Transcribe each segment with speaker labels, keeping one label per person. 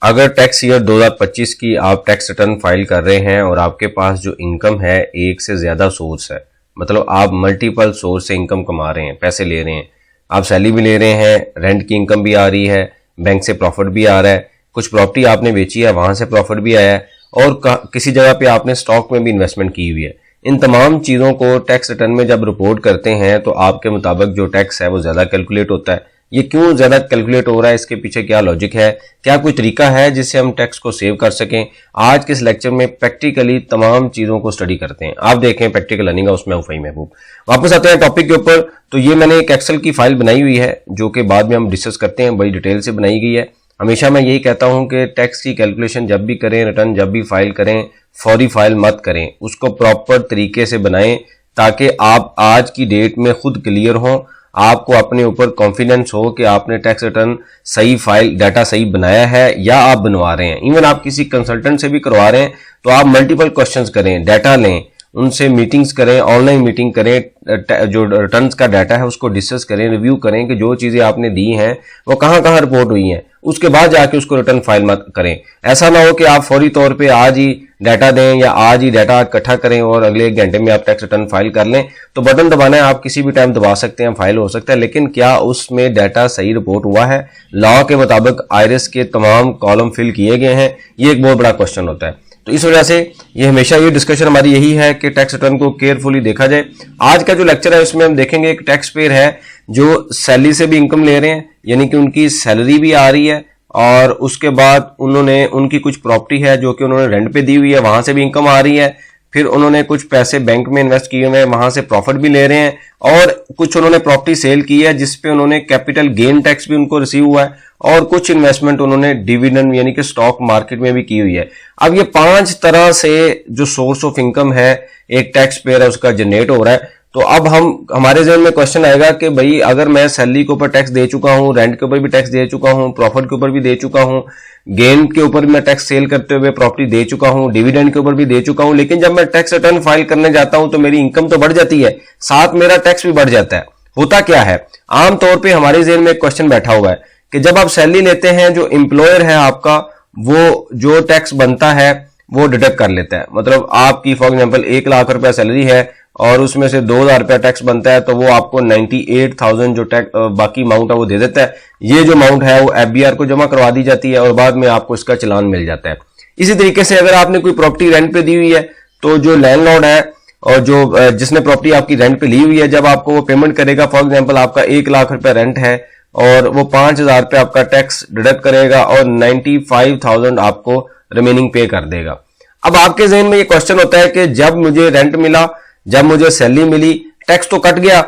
Speaker 1: अगर tax year 2025 की आप टैक्स रिटर्न फाइल कर रहे हैं और आपके पास जो इनकम है एक से ज्यादा सोर्स है, मतलब आप मल्टीपल सोर्स से इनकम कमा रहे हैं, पैसे ले रहे हैं, आप सैलरी भी ले रहे हैं, रेंट की इनकम भी आ रही है, बैंक से प्रॉफिट भी आ रहा है, कुछ प्रॉपर्टी आपने बेची है वहां से प्रॉफिट भी आया है और किसी जगह पे आपने स्टॉक में भी इन्वेस्टमेंट की हुई है। इन तमाम चीजों को टैक्स रिटर्न में जब रिपोर्ट करते हैं तो आपके मुताबिक जो टैक्स है वो ज्यादा कैलकुलेट होता है। ये क्यों ज्यादा कैलकुलेट हो रहा है, इसके पीछे क्या लॉजिक है, क्या कोई तरीका है जिससे हम टैक्स को सेव कर सकें? आज के इस लेक्चर में प्रैक्टिकली तमाम चीजों को स्टडी करते हैं। आप देखें प्रैक्टिकल लर्निंग हाउस में फ़हीम महबूब। वापस आते हैं टॉपिक के ऊपर। तो ये मैंने एक एक्सेल की फाइल बनाई हुई है जो कि बाद में हम डिस्कस करते हैं, बड़ी डिटेल से बनाई गई है। हमेशा मैं यही कहता हूं कि टैक्स की कैलकुलेशन जब भी करें, रिटर्न जब भी फाइल करें, फौरी फाइल मत करें, उसको प्रॉपर तरीके से बनाएं ताकि आप आज की डेट में खुद क्लियर हों, आपको अपने ऊपर कॉन्फिडेंस हो कि आपने टैक्स रिटर्न सही फाइल डाटा सही बनाया है या आप बनवा रहे हैं। इवन आप किसी कंसल्टेंट से भी करवा रहे हैं तो आप मल्टीपल क्वेश्चंस करें, डाटा लें, उनसे मीटिंग्स करें, ऑनलाइन मीटिंग करें, जो रिटर्न्स का डाटा है उसको डिस्कस करें, रिव्यू करें कि जो चीजें आपने दी हैं वो कहां कहां रिपोर्ट हुई हैं, उसके बाद जाके उसको रिटर्न फाइल मत करें। ऐसा ना हो कि आप फौरी तौर पे आज ही डाटा दें या आज ही डाटा इकट्ठा करें और अगले 1 घंटे में आप टैक्स रिटर्न फाइल कर लें। तो बटन दबाना है, आप किसी भी टाइम दबा सकते हैं, फाइल हो सकता है, लेकिन क्या उसमें डाटा सही रिपोर्ट हुआ है, लॉ के मुताबिक आईआरएस के तमाम कॉलम फिल किए गए हैं? ये एक बहुत बड़ा क्वेश्चन होता है। तो इस वजह से ये हमेशा ये डिस्कशन हमारी यही है कि टैक्स रिटर्न को केयरफुली देखा जाए। आज का जो लेक्चर है उसमें हम देखेंगे एक टैक्स पेयर है जो सैलरी से भी इनकम ले रहे हैं, यानी कि उनकी सैलरी भी आ रही है और उसके बाद उन्होंने उनकी कुछ प्रॉपर्टी है जो कि उन्होंने रेंट पे दी हुई है, वहां से भी इनकम आ रही है, फिर उन्होंने कुछ पैसे बैंक में इन्वेस्ट किए हुए हैं, वहां से प्रॉफिट भी ले रहे हैं, और कुछ उन्होंने प्रॉपर्टी सेल की है जिसपे उन्होंने कैपिटल गेन टैक्स भी उनको रिसीव हुआ है, और कुछ इन्वेस्टमेंट उन्होंने डिविडेंड यानी कि स्टॉक मार्केट में भी की हुई है। अब ये 5 तरह से जो सोर्स ऑफ इनकम है एक टैक्स पेयर है उसका जनरेट हो रहा है। तो अब हमारे जहन में क्वेश्चन आएगा कि भाई अगर मैं सैलरी के ऊपर टैक्स दे चुका हूं, रेंट के ऊपर भी टैक्स दे चुका हूं, प्रॉफिट के ऊपर भी दे चुका हूं, गेन के ऊपर भी मैं टैक्स सेल करते हुए प्रॉपर्टी दे चुका हूं, डिविडेंड के ऊपर भी दे चुका हूं, लेकिन जब मैं टैक्स रिटर्न फाइल करने जाता हूं तो मेरी इनकम तो बढ़ जाती है, साथ मेरा टैक्स भी बढ़ जाता है। होता क्या है, आमतौर पर हमारे जहन में एक क्वेश्चन बैठा हुआ है कि जब आप सैलरी लेते हैं, जो एम्प्लॉयर है आपका वो जो टैक्स बनता है वो डिडक्ट कर लेता है। मतलब आपकी फॉर एग्जांपल 1 लाख रुपया सैलरी है और उसमें से 2,000 रुपया टैक्स बनता है, तो वो आपको 98,000 जो टैक्स बाकी अमाउंट है वो दे देता है। ये जो अमाउंट है वो एफबीआर को जमा करवा दी जाती है और बाद में आपको इसका चालान मिल जाता है। इसी तरीके से अगर आपने कोई प्रॉपर्टी रेंट पे दी हुई है तो जो लैंडलॉर्ड है और जो जिसने प्रॉपर्टी आपकी रेंट पे ली हुई है, जब आपको वो पेमेंट करेगा, फॉर एग्जाम्पल आपका 1 लाख रुपया रेंट है और वो 5,000 रुपया आपका टैक्स डिडक्ट करेगा और 95,000 आपको रिमेनिंग पे कर देगा। अब आपके जहन में ये क्वेश्चन होता है कि जब मुझे रेंट मिला, जब मुझे सैलरी मिली, टैक्स तो कट गया।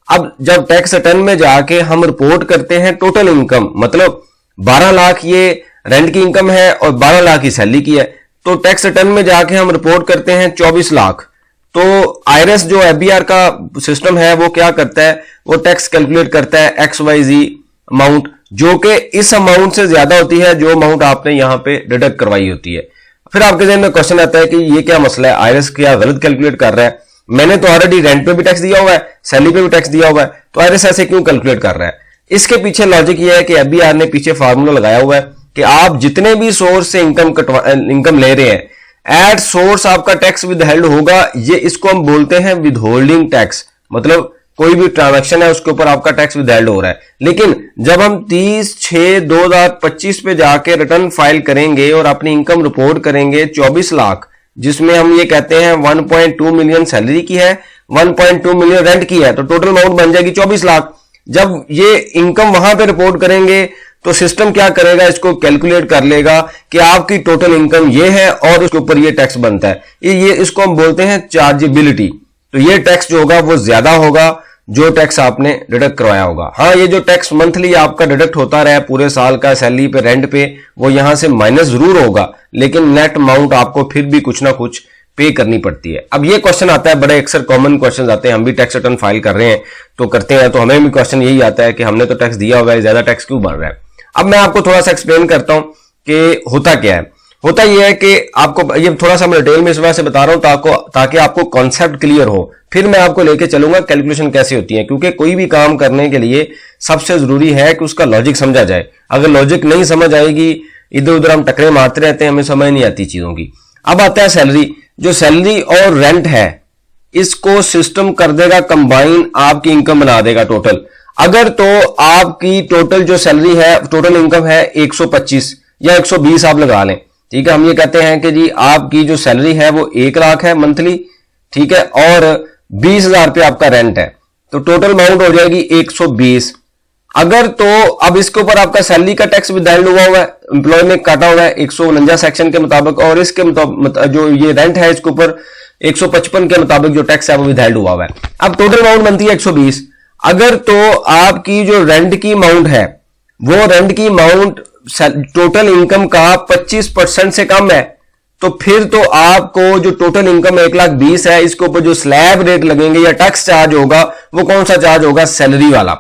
Speaker 1: अब जब टैक्स रिटर्न में जाके हम रिपोर्ट करते हैं टोटल इनकम, मतलब 12 लाख ये रेंट की इनकम है और 12 लाख की सैलरी की है, तो टैक्स रिटर्न में जाके हम रिपोर्ट करते हैं 24 लाख। तो आईआरएस जो एफबीआर का सिस्टम है वो क्या करता है, वो टैक्स कैलकुलेट करता है XYZ अमाउंट, जो कि इस अमाउंट से ज्यादा होती है जो अमाउंट आपने यहां पे डिडक्ट करवाई होती है। फिर आपके जहन में क्वेश्चन आता है कि ये क्या मसला है, आईआरएस क्या गलत कैलकुलेट कर रहा है? मैंने तो ऑलरेडी रेंट पे भी टैक्स दिया हुआ है, सैलरी पे भी टैक्स दिया हुआ है, तो आईआरएस ऐसे क्यों कैलकुलेट कर रहा है? इसके पीछे लॉजिक ये है कि एफबीआर ने पीछे फार्मूला लगाया हुआ है कि आप जितने भी सोर्स से इनकम ले रहे हैं, एट सोर्स आपका टैक्स विदहेल्ड होगा। ये इसको हम बोलते हैं विदहोल्डिंग टैक्स, मतलब कोई भी ट्रांजैक्शन है उसके ऊपर आपका टैक्स विदहेल्ड हो रहा है। लेकिन जब हम 30/6/2025 पे जाके रिटर्न फाइल करेंगे और अपनी इनकम रिपोर्ट करेंगे 24 लाख, जिसमें हम ये कहते हैं 1.2 मिलियन सैलरी की है, 1.2 मिलियन रेंट की है, तो टोटल अमाउंट बन जाएगी 24 लाख। जब ये इनकम वहां पे रिपोर्ट करेंगे तो सिस्टम क्या करेगा, इसको कैलकुलेट कर लेगा कि आपकी टोटल इनकम ये है और उसके ऊपर ये टैक्स बनता है। ये इसको हम बोलते हैं चार्जेबिलिटी। तो ये टैक्स जो होगा वो ज्यादा होगा जो टैक्स आपने डिडक्ट करवाया होगा। हाँ, ये जो टैक्स मंथली आपका डिडक्ट होता रहा पूरे साल का सैलरी पे, रेंट पे, वो यहां से माइनस जरूर होगा, लेकिन नेट अमाउंट आपको फिर भी कुछ ना कुछ पे करनी पड़ती है। अब ये क्वेश्चन आता है, बड़े अक्सर कॉमन क्वेश्चन आते हैं, हम भी टैक्स रिटर्न फाइल कर रहे हैं तो करते हैं, तो हमें भी क्वेश्चन यही आता है कि हमने तो टैक्स दिया हुआ है, ज्यादा टैक्स क्यों बन रहा है? अब मैं आपको थोड़ा सा एक्सप्लेन करता हूं कि होता क्या है। होता यह है कि आपको ये थोड़ा सा मैं डिटेल में इस वजह से बता रहा हूं ताकि आपको कॉन्सेप्ट क्लियर हो, फिर मैं आपको लेके चलूंगा कैलकुलेशन कैसे होती है। क्योंकि कोई भी काम करने के लिए सबसे जरूरी है कि उसका लॉजिक समझा जाए। अगर लॉजिक नहीं समझ आएगी इधर उधर हम टकरे मारते रहते हैं, हमें समझ नहीं आती चीजों की। अब आता है सैलरी। जो सैलरी और रेंट है इसको सिस्टम कर देगा कंबाइन, आपकी इनकम बना देगा टोटल। अगर तो आपकी टोटल जो सैलरी है, टोटल इनकम है 125 या 120 आप लगा लें, ठीक है। हम ये कहते हैं कि जी आपकी जो सैलरी है वो 1 लाख है मंथली, ठीक है, और 20,000 रुपये आपका रेंट है, तो टोटल अमाउंट हो जाएगी 120। अगर तो अब इसके ऊपर आपका सैलरी का टैक्स विदाइल्ड हुआ है, एम्प्लॉय ने काटा हुआ है 149 सेक्शन के मुताबिक, और इसके जो ये रेंट है इसके ऊपर 155 के मुताबिक जो टैक्स है वो विदाइल्ड हुआ है। अब टोटल अमाउंट बनती है 120। अगर तो आपकी जो रेंट की अमाउंट है वो रेंट की अमाउंट टोटल इनकम का 25% से कम है, तो फिर तो आपको जो टोटल इनकम 1,20,000 है इसके ऊपर जो स्लैब रेट लगेंगे या टैक्स चार्ज होगा वो कौन सा चार्ज होगा? सैलरी वाला।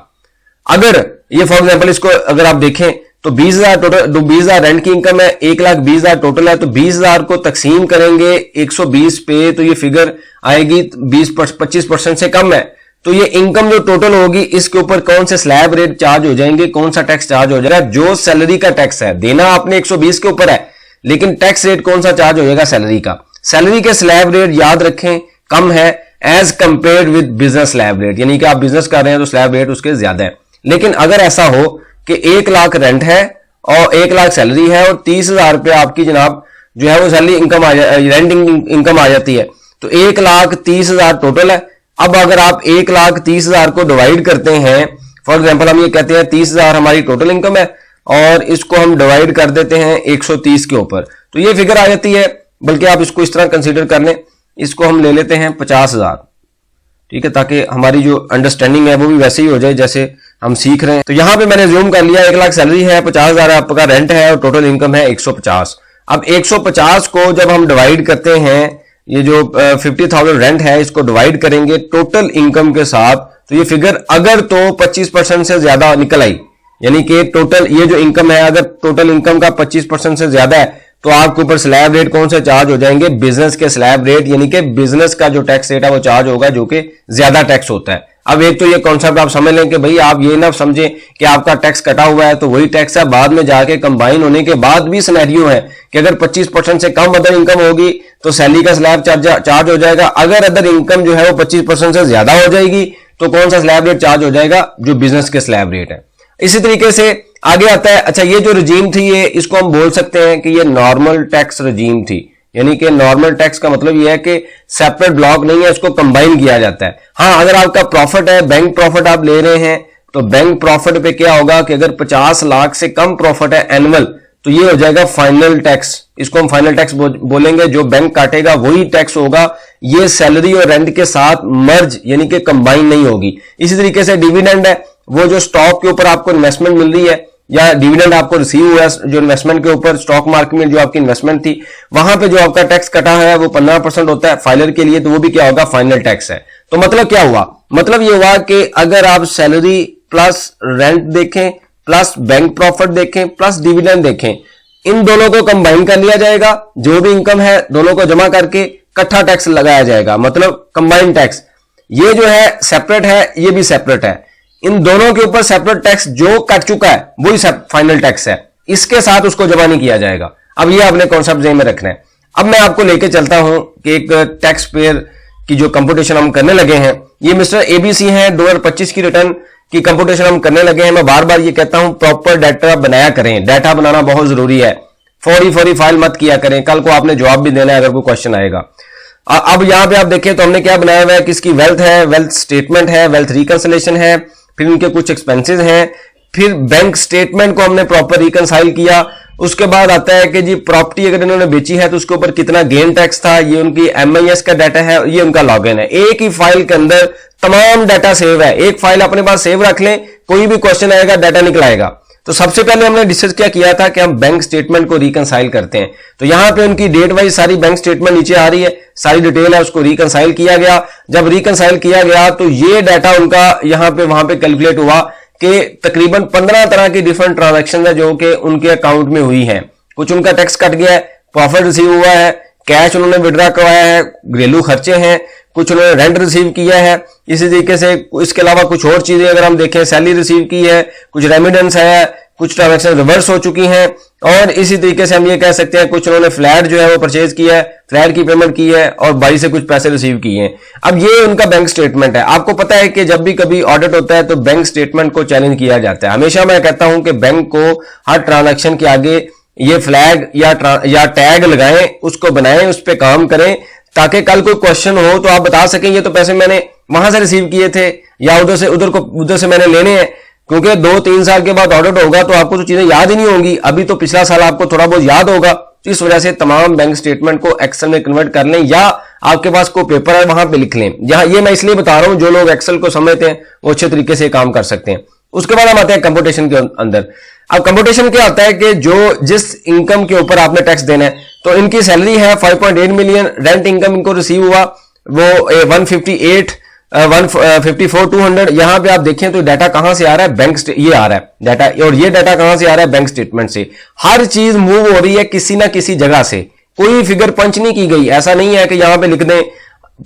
Speaker 1: अगर ये फॉर एग्जांपल इसको अगर आप देखें तो 20,000 टोटल, 20,000 रेंट की इनकम है, 1,20,000 टोटल है, तो 20,000 को तकसीम करेंगे 120 पे तो ये फिगर आएगी 25% से कम है। तो ये इनकम जो टोटल होगी इसके ऊपर कौन से स्लैब रेट चार्ज हो जाएंगे, कौन सा टैक्स चार्ज हो जाएगा? जो सैलरी का टैक्स है, देना आपने 120 के ऊपर है, लेकिन टैक्स रेट कौन सा चार्ज हो जाएगा? सैलरी का। सैलरी के स्लैब रेट याद रखें कम है as compare with business slab rate, यानी कि आप बिजनेस कर रहे हैं तो स्लैब रेट उसके ज्यादा है। लेकिन अगर ऐसा हो कि 1 लाख रेंट है और 1 लाख सैलरी है और 30,000 रुपये आपकी जनाब जो है वो सैलरी इनकम रेंट इनकम आ जाती है, तो 1,30,000 टोटल है। अब अगर आप 1,30,000 को डिवाइड करते हैं, फॉर एग्जांपल हम ये कहते हैं 30,000 हमारी टोटल इनकम है और इसको हम डिवाइड कर देते हैं 130 के ऊपर, तो ये फिगर आ जाती है। बल्कि आप इसको इस तरह कंसीडर कर लें, इसको हम ले लेते हैं 50,000, ठीक है, ताकि हमारी जो अंडरस्टैंडिंग है वो भी वैसे ही हो जाए जैसे हम सीख रहे हैं। तो यहां पे मैंने ज़ूम कर लिया, 1 लाख सैलरी है, 50,000 आपका रेंट है और टोटल इनकम है 150। अब 150 को जब हम डिवाइड करते हैं, ये जो 50,000 रेंट है इसको डिवाइड करेंगे टोटल इनकम के साथ, तो ये फिगर अगर तो 25% से ज्यादा निकल आई, यानी कि टोटल ये जो इनकम है अगर टोटल इनकम का 25% से ज्यादा है तो आपके ऊपर स्लैब रेट कौन से चार्ज हो जाएंगे? बिजनेस के स्लैब रेट, यानी कि बिजनेस का जो टैक्स रेट है वो चार्ज होगा जो कि ज्यादा टैक्स होता है। अब एक तो ये कॉन्सेप्ट आप समझ लें कि भाई आप ये ना समझें कि आपका टैक्स कटा हुआ है तो वही टैक्स है, बाद में जाके कंबाइन होने के बाद भी सिनेरियो है कि अगर 25% से कम अदर इनकम होगी तो सैलरी का स्लैब चार्ज हो जाएगा, अगर अदर इनकम जो है वो 25% से ज्यादा हो जाएगी तो कौन सा स्लैब रेट चार्ज हो जाएगा? जो बिजनेस के स्लैब रेट है। इसी तरीके से आगे आता है, अच्छा ये जो रजीम थी ये इसको हम बोल सकते हैं कि ये नॉर्मल टैक्स रजीम थी, यानी कि नॉर्मल टैक्स का मतलब ये है कि सेपरेट ब्लॉक नहीं है, इसको कंबाइन किया जाता है। हाँ, अगर आपका प्रॉफिट है, बैंक प्रॉफिट आप ले रहे हैं, तो बैंक प्रॉफिट पे क्या होगा कि अगर 50 लाख से कम प्रॉफिट है एनुअल तो ये हो जाएगा फाइनल टैक्स, इसको हम फाइनल टैक्स बोलेंगे, जो बैंक काटेगा वही टैक्स होगा, ये सैलरी और रेंट के साथ मर्ज यानी कि कंबाइन नहीं होगी। इसी तरीके से डिविडेंड है, वो जो स्टॉक के ऊपर आपको इन्वेस्टमेंट मिल रही है या डिविडेंड आपको रिसीव हुआ है जो इन्वेस्टमेंट के ऊपर, स्टॉक मार्केट में जो आपकी इन्वेस्टमेंट थी वहां पे जो आपका टैक्स कटा है वो 15% होता है फाइलर के लिए, तो वो भी क्या होगा? फाइनल टैक्स है। तो मतलब क्या हुआ? मतलब ये हुआ कि अगर आप सैलरी प्लस रेंट देखें प्लस बैंक प्रॉफिट देखें प्लस डिविडेंड देखें, इन दोनों को कंबाइन कर लिया जाएगा, जो भी इनकम है दोनों को जमा करके इकट्ठा टैक्स लगाया जाएगा, मतलब कंबाइंड टैक्स। ये जो है सेपरेट है, ये भी सेपरेट है, इन दोनों के ऊपर सेपरेट टैक्स जो कट चुका है वही फाइनल टैक्स है, इसके साथ उसको जमा नहीं किया जाएगा। अब ये आपने कॉन्सेप्ट ज़हन में रखना है। अब मैं आपको लेके चलता हूं कि एक टैक्स पेयर की जो कंप्यूटेशन हम करने लगे हैं, ये मिस्टर एबीसी हैं, 2025 की रिटर्न की कंप्यूटेशन हम करने लगे हैं। मैं बार बार ये कहता हूं प्रॉपर डाटा बनाया करें, डाटा बनाना बहुत जरूरी है, फौरी फाइल मत किया करें, कल को आपने जवाब भी देना है अगर कोई क्वेश्चन आएगा। अब यहां पे आप देखें तो हमने क्या बनाया हुआ है, किसकी वेल्थ है, वेल्थ स्टेटमेंट है, वेल्थ रिकंसिलेशन है, फिर उनके कुछ एक्सपेंसेस हैं, फिर बैंक स्टेटमेंट को हमने प्रॉपर रिकंसाइल किया। उसके बाद आता है कि जी प्रॉपर्टी अगर इन्होंने बेची है तो उसके ऊपर कितना गेन टैक्स था, ये उनकी एमआईएस का डाटा है, ये उनका लॉगिन है। एक ही फाइल के अंदर तमाम डाटा सेव है, एक फाइल अपने पास सेव रख लें, कोई भी क्वेश्चन आएगा डाटा निकल आएगा। तो सबसे पहले हमने डिस्कस क्या किया था कि हम बैंक स्टेटमेंट को रिकंसाइल करते हैं, तो यहां पे उनकी डेट वाइज सारी बैंक स्टेटमेंट नीचे आ रही है, सारी डिटेल है, उसको रिकंसाइल किया गया। जब रिकंसाइल किया गया तो ये डाटा उनका यहां पे वहां पे कैलकुलेट हुआ कि तकरीबन 15 तरह की डिफरेंट ट्रांजैक्शन है जो कि उनके अकाउंट में हुई है। कुछ उनका टैक्स कट गया है, प्रॉफिट रिसीव हुआ है, कैश उन्होंने विड्रॉ करवाया है, घरेलू खर्चे हैं, कुछ उन्होंने रेंट रिसीव किया है। इसी तरीके से इसके अलावा कुछ और चीजें अगर हम देखें, सैलरी रिसीव की है, कुछ रेमिडेंस है, कुछ ट्रांजैक्शन रिवर्स हो चुकी हैं, और इसी तरीके से हम ये कह सकते हैं कुछ उन्होंने फ्लैट जो है वो परचेज किया है, फ्लैट की पेमेंट की है और बाई से कुछ पैसे रिसीव किए हैं। अब ये उनका बैंक स्टेटमेंट है। आपको पता है कि जब भी कभी ऑडिट होता है तो बैंक स्टेटमेंट को चैलेंज किया जाता है। हमेशा मैं कहता हूं कि बैंक को हर ट्रांजैक्शन के आगे ये फ्लैग या टैग लगाएं, उसको बनाएं, उस पर काम करें, ताकि कल कोई क्वेश्चन हो तो आप बता सकें ये तो पैसे मैंने वहां से रिसीव किए थे या उधर से मैंने लेने हैं। क्योंकि 2-3 साल के बाद ऑडिट होगा तो आपको तो चीजें याद ही नहीं होंगी, अभी तो पिछला साल आपको थोड़ा बहुत याद होगा। तो इस वजह से तमाम बैंक स्टेटमेंट को एक्सेल में कन्वर्ट कर लें, या आपके पास कोई पेपर है वहां पे लिख लें। यहाँ ये मैं इसलिए बता रहा हूं, जो लोग एक्सेल को समझते हैं वो अच्छे तरीके से काम कर सकते हैं। उसके बाद हम आते हैं कंप्यूटेशन के अंदर। अब कंप्यूटेशन क्या होता है कि जो जिस इनकम के ऊपर आपने टैक्स देना है, तो इनकी सैलरी है 5.8 मिलियन, रेंट इनकम इनको रिसीव हुआ वो 154,200। यहां पे आप देखें तो डाटा कहां से आ रहा है, बैंक ये आ रहा है डाटा, और ये डाटा कहां से आ रहा है, बैंक स्टेटमेंट से। हर चीज मूव हो रही है किसी ना किसी जगह से, कोई फिगर पंच नहीं की गई। ऐसा नहीं है कि यहां पे लिख दें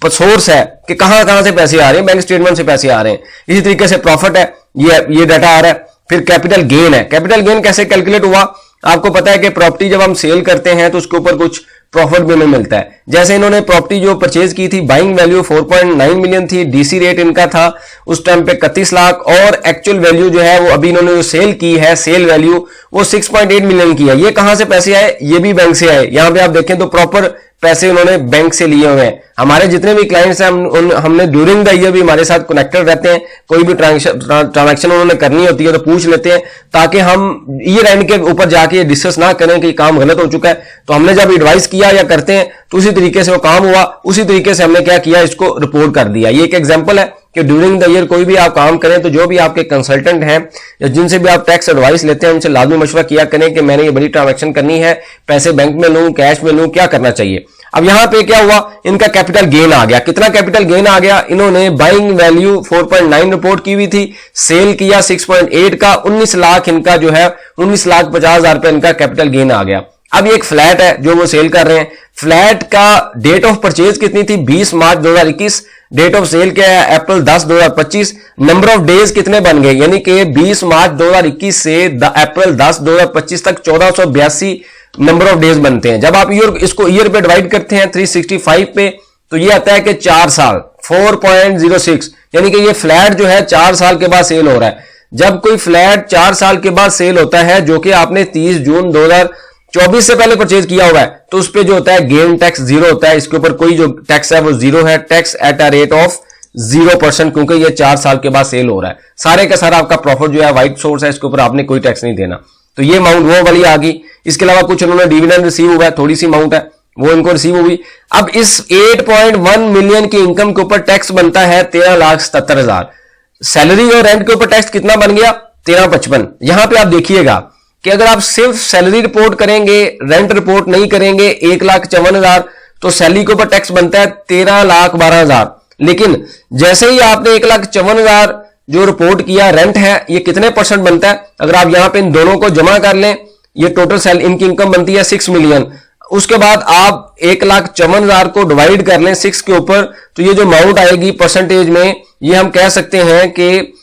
Speaker 1: सोर्स है कि कहां से पैसे आ रहे हैं, बैंक स्टेटमेंट से पैसे आ रहे हैं। इसी तरीके से प्रॉफिट है, ये डाटा आ रहा है। फिर कैपिटल गेन है। कैपिटल गेन कैसे कैलकुलेट हुआ, आपको पता है कि प्रॉपर्टी जब हम सेल करते हैं तो उसके ऊपर कुछ प्रॉफिट भी हमें मिलता है। जैसे इन्होंने प्रॉपर्टी जो परचेज की थी, बाइंग वैल्यू 4.9 मिलियन थी, डीसी रेट इनका था उस टाइम पे 31 लाख, और एक्चुअल वैल्यू जो है वो अभी इन्होंने जो सेल की है, सेल वैल्यू वो 6.8 मिलियन की है। ये कहां से पैसे आए, ये भी बैंक से आए। यहां पे आप देखें तो प्रॉपर पैसे उन्होंने बैंक से लिए हुए हैं। हमारे जितने भी क्लाइंट्स हैं हमने ड्यूरिंग द ईयर भी हमारे साथ कनेक्टेड रहते हैं। कोई भी ट्रांजैक्शन उन्होंने करनी होती है तो पूछ लेते हैं, ताकि हम ईयर एंड के ऊपर जाके डिस्कस ना करें कि काम गलत हो चुका है। तो हमने जब एडवाइस किया या करते हैं तो उसी तरीके से वो काम हुआ, उसी तरीके से हमने क्या किया, इसको रिपोर्ट कर दिया। ये एक एग्जाम्पल है कि ड्यूरिंग द ईयर कोई भी आप काम करें तो जो भी आपके कंसल्टेंट हैं या जिनसे भी आप टैक्स एडवाइस लेते हैं उनसे लाजमी मशवरा किया करें कि मैंने ये बड़ी ट्रांजैक्शन करनी है, पैसे बैंक में लूं, कैश में लूं, क्या करना चाहिए। अब यहां पे क्या हुआ, इनका कैपिटल गेन आ गया। कितना कैपिटल गेन आ गया, इन्होंने बाइंग वैल्यू 4.9 रिपोर्ट की हुई थी, सेल किया 6.8 का, 19 लाख इनका जो है 19,50,000 रुपए इनका कैपिटल गेन आ गया। अब ये एक फ्लैट है जो वो सेल कर रहे हैं। फ्लैट का डेट ऑफ परचेज कितनी थी, 20 मार्च 2021। डेट ऑफ सेल क्या है, अप्रैल 10 2025। नंबर ऑफ डेज कितने बन गए, यानी कि 20 मार्च 2021 से अप्रैल 10 2025 तक 1482 नंबर ऑफ डेज बनते हैं। जब आप इसको ईयर पे डिवाइड करते हैं 365 पे, तो ये आता है कि 4 साल 4.06, यानी कि ये फ्लैट जो है 4 साल के बाद सेल हो रहा है। जब कोई फ्लैट 4 साल के बाद सेल होता है, जो कि आपने 30 जून 2024 से पहले परचेज किया हुआ है, तो उस पे जो होता है गेन टैक्स 0 होता है। इसके ऊपर कोई जो टैक्स है वो 0 है, tax at a rate of 0%, क्योंकि ये 4 साल के बाद सेल हो रहा है। सारे का सारा आपका प्रॉफिट जो है व्हाइट सोर्स है, इसके ऊपर आपने कोई टैक्स नहीं देना। तो ये अमाउंट वो वाली आ गई। इसके अलावा कुछ उन्होंने डिविडेंड रिसीव हुआ है, थोड़ी सी अमाउंट है वो इनको रिसीव हुई। अब इस 8.1 मिलियन की इनकम के ऊपर टैक्स बनता है 13,77,000। सैलरी और रेंट के ऊपर टैक्स कितना बन गया, 13,55। यहां पे आप देखिएगा कि अगर आप सिर्फ सैलरी रिपोर्ट करेंगे, रेंट रिपोर्ट नहीं करेंगे, 1,54,000, तो सैलरी के ऊपर टैक्स बनता है 13,12,000। लेकिन जैसे ही आपने 1,54,000 जो रिपोर्ट किया, रेंट है, ये कितने परसेंट बनता है, अगर आप यहां पे इन दोनों को जमा कर लें, ये टोटल सैलरी इनकी इनकम बनती है 6 मिलियन। उसके बाद आप 1,54,000 को डिवाइड कर लें 6 के ऊपर, तो ये जो अमाउंट आएगी परसेंटेज में, ये हम कह सकते हैं कि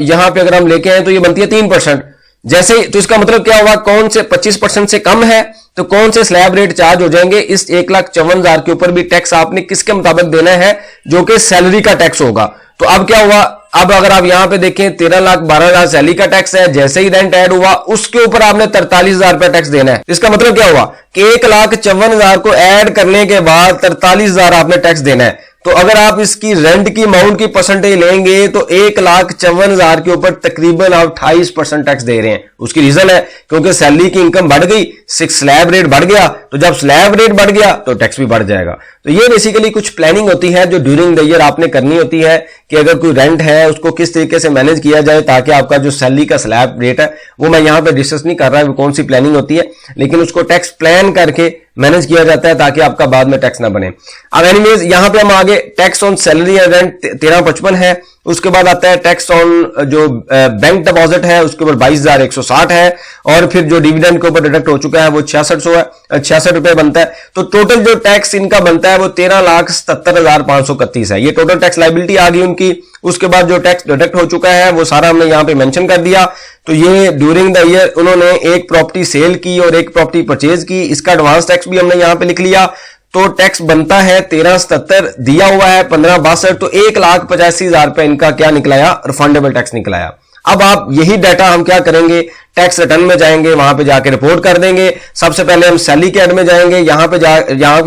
Speaker 1: यहां पे अगर हम लेके आए तो ये बनती है 3%। जैसे तो इसका मतलब क्या हुआ, कौन से 25% से कम है तो कौन से स्लैब रेट चार्ज हो जाएंगे। इस 1,54,000 के ऊपर भी टैक्स आपने किसके मुताबिक देना है, जो कि सैलरी का टैक्स होगा। तो अब क्या हुआ, अब अगर आप यहां पे देखें 13,12,000 सैलरी का टैक्स है, जैसे ही रेंट ऐड हुआ उसके ऊपर आपने 43,000 रुपया टैक्स देना है। इसका मतलब क्या हुआ कि 1,54,000 को ऐड करने के बाद 43,000 आपने टैक्स देना है। तो अगर आप इसकी रेंट की अमाउंट की परसेंटेज लेंगे तो 1,54,000 के ऊपर तकरीबन आप 28% टैक्स दे रहे हैं। उसकी रीजन है क्योंकि सैलरी की इनकम बढ़ गई, स्लैब रेट बढ़ गया, तो जब स्लैब रेट बढ़ गया तो टैक्स भी बढ़ जाएगा। तो ये बेसिकली कुछ प्लानिंग होती है जो ड्यूरिंग द ईयर आपने करनी होती है कि अगर कोई रेंट है उसको किस तरीके से मैनेज किया जाए ताकि आपका जो सैलरी का स्लैब रेट है वो मैं यहां पर डिस्कस नहीं कर रहा है कौन सी प्लानिंग होती है, लेकिन उसको टैक्स प्लान करके मैनेज किया जाता है ताकि आपका बाद में टैक्स ना बने। अब एनीवेज यहां पे हम आगे tax on salary and rent 13,55 है। उसके बाद आता है टैक्स ऑन जो बैंक डिपॉजिट है उसके ऊपर 22,160 है, और फिर जो डिविडेंड के ऊपर डिडक्ट हो चुका है वो 66 रुपए बनता है। तो टोटल जो टैक्स इनका बनता है वो 13,77,531 है। ये टोटल टैक्स लाइबिलिटी आ गई उनकी। उसके बाद जो टैक्स डिडक्ट हो चुका है वो सारा हमने यहां पे मेंशन कर दिया तो ये ड्यूरिंग द ईयर उन्होंने एक प्रॉपर्टी सेल की और एक प्रॉपर्टी परचेज की, इसका एडवांस टैक्स भी हमने यहां पे लिख लिया। तो टैक्स बनता है 1377, दिया हुआ है 1562, तो 1,85,000 रुपए इनका क्या निकलाया, रिफंडेबल टैक्स निकलाया। अब आप यही डाटा हम क्या करेंगे, टैक्स रिटर्न में जाएंगे, वहां पे जाके रिपोर्ट कर देंगे। सबसे पहले हम सैलरी के एड में जाएंगे, यहां पे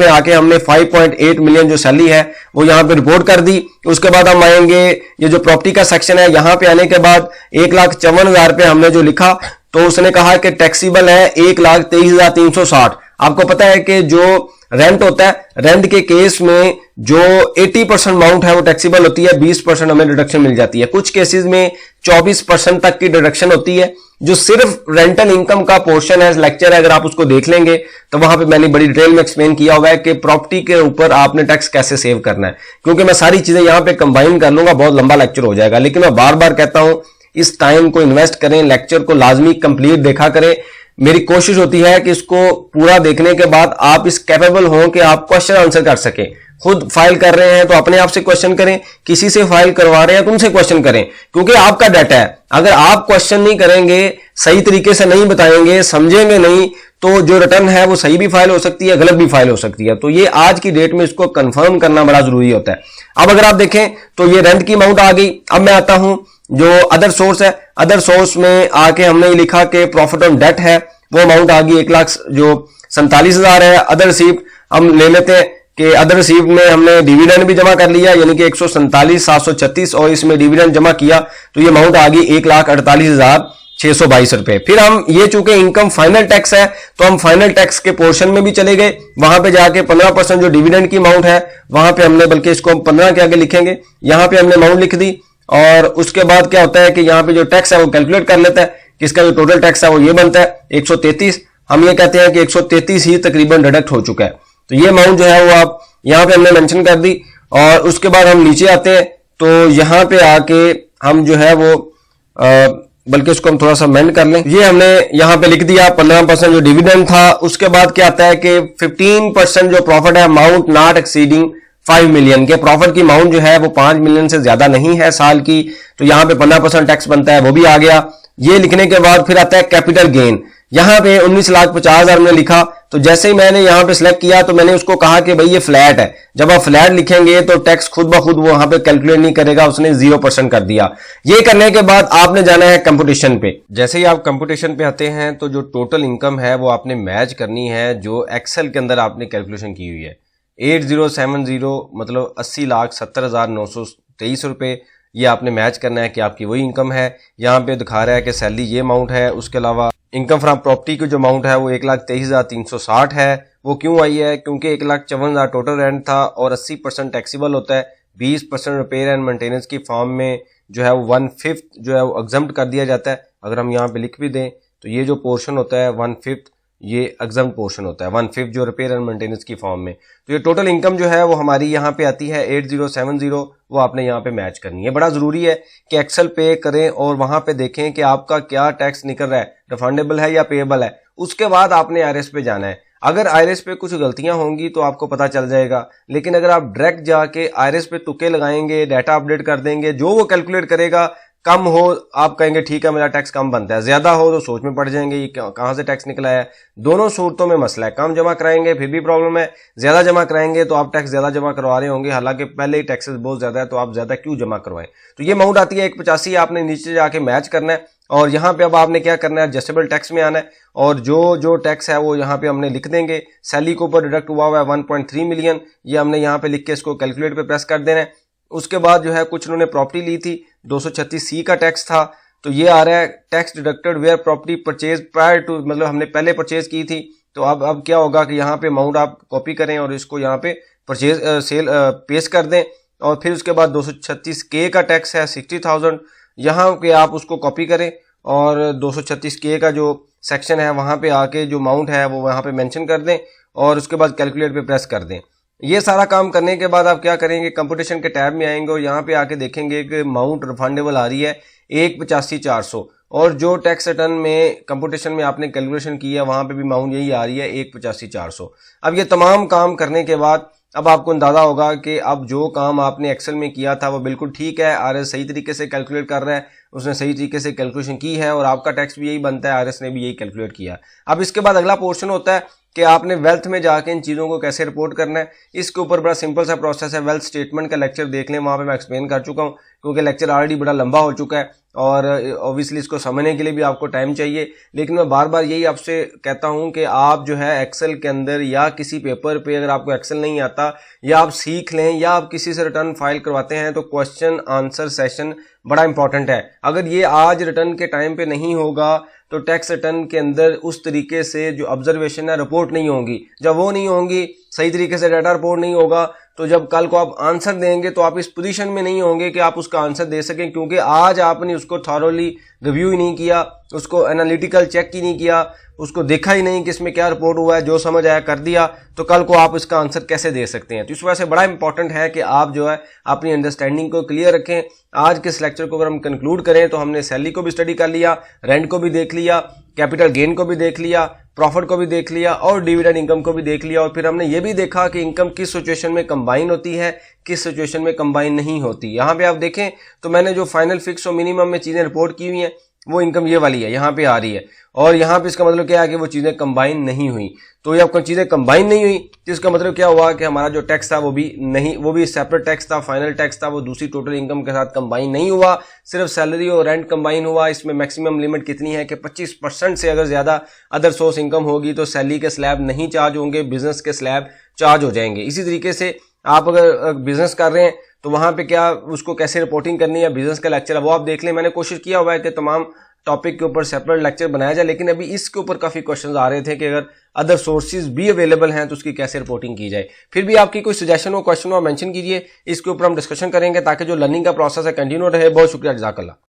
Speaker 1: आके हमने 5.8 मिलियन जो सैलरी है वो यहां पे रिपोर्ट कर दी। उसके बाद हम आएंगे, ये जो प्रॉपर्टी का सेक्शन है, यहां पे आने के बाद 1,54,000 रुपए हमने जो लिखा, तो उसने कहा कि टैक्सीबल है 1,23,360। आपको पता है कि जो रेंट होता है, रेंट के केस में जो 80% अमाउंट है वो टैक्सीबल होती है, 20% हमें डिडक्शन मिल जाती है। कुछ केसेस में 24% तक की डिडक्शन होती है। जो सिर्फ रेंटल इनकम का पोर्शन है, लेक्चर है, अगर आप उसको देख लेंगे तो वहां पे मैंने बड़ी डिटेल में एक्सप्लेन किया हुआ है कि प्रॉपर्टी के ऊपर आपने टैक्स कैसे सेव करना है। क्योंकि मैं सारी चीजें यहां पे कंबाइन कर लूंगा, बहुत लंबा लेक्चर हो जाएगा, लेकिन मैं बार बार कहता हूं इस टाइम को इन्वेस्ट करें, लेक्चर को लाजमी कंप्लीट देखा करें। मेरी कोशिश होती है कि इसको पूरा देखने के बाद आप इस कैपेबल हो कि आप क्वेश्चन आंसर कर सकें। खुद फाइल कर रहे हैं तो अपने आप से क्वेश्चन करें, किसी से फाइल करवा रहे हैं तो उनसे क्वेश्चन करें, क्योंकि आपका डाटा है। अगर आप क्वेश्चन नहीं करेंगे, सही तरीके से नहीं बताएंगे, समझेंगे नहीं, तो जो रिटर्न है वो सही भी फाइल हो सकती है, गलत भी फाइल हो सकती है। तो ये आज की डेट में इसको कंफर्म करना बड़ा जरूरी होता है। अब अगर आप देखें तो ये रेंट की अमाउंट आ गई। अब मैं आता हूं जो अदर सोर्स है, अदर सोर्स में आके हमने लिखा कि प्रॉफिट ऑन डेट है, वो अमाउंट आ गई 1,47,000 है। अदर रिसीप्ट हम ले लेते हैं कि अदर रिसीप्ट में हमने डिविडेंड भी जमा कर लिया, यानी कि 147,736, और इसमें डिविडेंड जमा किया तो ये अमाउंट आ गई 1,48,622 रुपए। फिर हम ये चूंकि इनकम फाइनल टैक्स है तो हम फाइनल टैक्स के पोर्शन में भी चले गए, वहां पे जाके 15% जो डिविडेंड की अमाउंट है वहां पे हमने, बल्कि इसको हम 15 के आगे लिखेंगे, यहां पे हमने अमाउंट लिख दी। और उसके बाद क्या होता है कि यहाँ पे जो टैक्स है वो कैलकुलेट कर लेता है, किसका जो टोटल टैक्स है वो ये बनता है 133। हम ये कहते हैं कि 133 ही तकरीबन डिडक्ट हो चुका है। तो ये अमाउंट जो है वो आप यहाँ पे हमने मेंशन कर दी। और उसके बाद हम नीचे आते हैं तो यहाँ पे आके हम जो है वो बल्कि इसको हम थोड़ा सा मेंड कर लें, ये हमने यहाँ पे लिख दिया 15% जो डिविडेंड था। उसके बाद क्या आता है कि 15% जो प्रॉफिट है, अमाउंट नॉट एक्सीडिंग 5 मिलियन के, प्रॉफिट की अमाउंट जो है वो 5 मिलियन से ज्यादा नहीं है साल की, तो यहाँ पे 15% टैक्स बनता है, वो भी आ गया। ये लिखने के बाद फिर आता है कैपिटल गेन, यहाँ पे 19,50,000 हमने लिखा। तो जैसे ही मैंने यहाँ पे सिलेक्ट किया तो मैंने उसको कहा कि भाई ये फ्लैट है, जब आप फ्लैट लिखेंगे तो टैक्स खुद ब खुद वो वहां पे कैलकुलेट नहीं करेगा, उसने 0% कर दिया। ये करने के बाद आपने जाना है कंप्यूटेशन पे। जैसे ही आप कंप्यूटेशन पे आते हैं तो जो टोटल इनकम है वो आपने मैच करनी है जो एक्सेल के अंदर आपने कैलकुलेशन की हुई है। 8070 मतलब 80,70,923 रुपए, ये आपने मैच करना है कि आपकी वही इनकम है। यहाँ पे दिखा रहा है कि सैलरी ये अमाउंट है, उसके अलावा इनकम फ्रॉम प्रॉपर्टी की जो अमाउंट है वो 1,23,360 है। वो क्यों आई है? क्योंकि 1,54,000 टोटल रेंट था और 80% टैक्सीबल होता है, 20% रिपेयर एंड मेंटेनेंस की फॉर्म में जो है वो 1/5 जो है वो एग्जम्प्ट कर दिया जाता है। अगर हम यहाँ पे लिख भी दें तो ये जो पोर्शन होता है 1/5 ये एग्जम्प्ट पोर्शन होता है, 1/5 जो रिपेयर एंड मेंटेनेंस की फॉर्म में। तो ये टोटल इनकम जो है वो हमारी यहाँ पे आती है 8070, वो आपने यहाँ पे मैच करनी है। बड़ा जरूरी है कि एक्सेल पे करें और वहां पे देखें कि आपका क्या टैक्स निकल रहा है, रिफंडेबल है या पेएबल है। उसके बाद आपने आईआरएस पे जाना है। अगर आईआरएस पे कुछ गलतियां होंगी तो आपको पता चल जाएगा, लेकिन अगर आप डायरेक्ट जाके आईआरएस पे तुक्के लगाएंगे, डाटा अपडेट कर देंगे, जो वो कैलकुलेट करेगा, कम हो आप कहेंगे ठीक है मेरा टैक्स कम बनता है, ज्यादा हो तो सोच में पड़ जाएंगे ये कहां से टैक्स निकला है। दोनों सूरतों में मसला है, कम जमा कराएंगे फिर भी प्रॉब्लम है, ज्यादा जमा कराएंगे तो आप टैक्स ज्यादा जमा करवा रहे होंगे, हालांकि पहले ही टैक्सेस बहुत ज्यादा है तो आप ज्यादा क्यों जमा करवाएं। तो ये अमाउंट आती है 185, आपने नीचे जाके मैच करना है और यहाँ पे अब आपने क्या करना है, एडजस्टेबल टैक्स में आना है और जो टैक्स है वो यहाँ पे हमने लिख देंगे। सैलरी के ऊपर डिडक्ट हुआ है 1.3 मिलियन, ये हमने यहाँ पे लिख के इसको कैलकुलेट पे प्रेस कर देना है। उसके बाद जो है कुछ उन्होंने प्रॉपर्टी ली थी, 236C का टैक्स था, तो ये आ रहा है tax deducted where property purchase prior to, मतलब हमने पहले परचेज की थी। तो अब क्या होगा कि यहाँ पे अमाउंट आप कॉपी करें और इसको यहाँ पे परचेज सेल पेस्ट कर दें और फिर उसके बाद 236K का टैक्स है 60,000, यहाँ पे आप उसको कॉपी करें और 236K का जो सेक्शन है वहां पे आके जो अमाउंट है वो वहां पे मेंशन कर दें और उसके बाद कैलकुलेट पे प्रेस कर दें। ये सारा काम करने के बाद आप क्या करेंगे, कंप्यूटेशन के टैब में आएंगे और यहाँ पे आके देखेंगे कि अमाउंट रिफंडेबल आ रही है 185,400 और जो टैक्स रिटर्न में कंप्यूटेशन में आपने कैलकुलेशन की है वहां पे भी अमाउंट यही आ रही है 185,400। अब ये तमाम काम करने के बाद अब आपको अंदाजा होगा कि अब जो काम आपने एक्सेल में किया था वो बिल्कुल ठीक है, आरएस सही तरीके से कैलकुलेट कर रहा है, उसने सही तरीके से कैलकुलेशन की है और आपका टैक्स भी यही बनता है, आरएस ने भी यही कैलकुलेट किया। अब इसके बाद अगला पोर्शन होता है कि आपने वेल्थ में जाके इन चीज़ों को कैसे रिपोर्ट करना है। इसके ऊपर बड़ा सिंपल सा प्रोसेस है। वेल्थ स्टेटमेंट का लेक्चर देख लें, वहाँ पे मैं एक्सप्लेन कर चुका हूँ, क्योंकि लेक्चर ऑलरेडी बड़ा लंबा हो चुका है और ऑब्वियसली इसको समझने के लिए भी आपको टाइम चाहिए। लेकिन मैं बार बार यही आपसे कहता हूँ कि आप जो है एक्सेल के अंदर या किसी पेपर पे, अगर आपको एक्सेल नहीं आता या आप सीख लें या आप किसी से रिटर्न फाइल करवाते हैं, तो क्वेश्चन आंसर सेशन बड़ा इंपॉर्टेंट है। अगर ये आज रिटर्न के टाइम पे नहीं होगा तो टैक्स रिटर्न के अंदर उस तरीके से जो ऑब्जर्वेशन है रिपोर्ट नहीं होंगी। जब वो नहीं होंगी, सही तरीके से डाटा रिपोर्ट नहीं होगा, तो जब कल को आप आंसर देंगे तो आप इस पोजीशन में नहीं होंगे कि आप उसका आंसर दे सकें, क्योंकि आज आपने उसको थॉरोली रिव्यू ही नहीं किया, उसको एनालिटिकल चेक ही नहीं किया, उसको देखा ही नहीं कि इसमें क्या रिपोर्ट हुआ है, जो समझ आया कर दिया, तो कल को आप इसका आंसर कैसे दे सकते हैं। तो इस वजह से बड़ा इंपॉर्टेंट है कि आप जो है अपनी अंडरस्टैंडिंग को क्लियर रखें। आज के इस लेक्चर को अगर हम कंक्लूड करें तो हमने सैलरी को भी स्टडी कर लिया, रेंट को भी देख लिया, कैपिटल गेन को भी देख लिया, प्रॉफिट को भी देख लिया और डिविडेंड इनकम को भी देख लिया, और फिर हमने ये भी देखा कि इनकम किस सिचुएशन में कंबाइन होती है, किस सिचुएशन में कंबाइन नहीं होती। यहाँ पे आप देखें तो मैंने जो फाइनल फिक्स और मिनिमम में चीजें रिपोर्ट की हुई हैं वो इनकम ये वाली है, यहाँ पे आ रही है, और यहाँ पे इसका मतलब क्या है कि वो चीजें कंबाइन नहीं हुई। तो ये आपको चीजें कंबाइन नहीं हुई तो इसका मतलब क्या हुआ कि हमारा जो टैक्स था वो भी सेपरेट टैक्स था, फाइनल टैक्स था, वो दूसरी टोटल इनकम के साथ कंबाइन नहीं हुआ, सिर्फ सैलरी और रेंट कंबाइन हुआ। इसमें मैक्सिमम लिमिट कितनी है कि 25% से अगर ज्यादा अदर सोर्स इनकम होगी तो सैलरी के स्लैब नहीं चार्ज होंगे, बिजनेस के स्लैब चार्ज हो जाएंगे। इसी तरीके से आप अगर बिजनेस कर रहे हैं तो वहां पे क्या उसको कैसे रिपोर्टिंग करनी है, बिजनेस का लेक्चर है वो आप देख लें। मैंने कोशिश किया हुआ है कि तमाम टॉपिक के ऊपर सेपरेट लेक्चर बनाया जाए, लेकिन अभी इसके ऊपर काफी क्वेश्चंस आ रहे थे कि अगर अदर सोर्सेज भी अवेलेबल हैं तो उसकी कैसे रिपोर्टिंग की जाए। फिर भी आपकी कोई सजेशन हो, क्वेश्चन हो, मेंशन कीजिए, इसके ऊपर हम डिस्कशन करेंगे ताकि जो लर्निंग का प्रोसेस है कंटिन्यू रहे। बहुत शुक्रिया, जज़ाकल्लाह।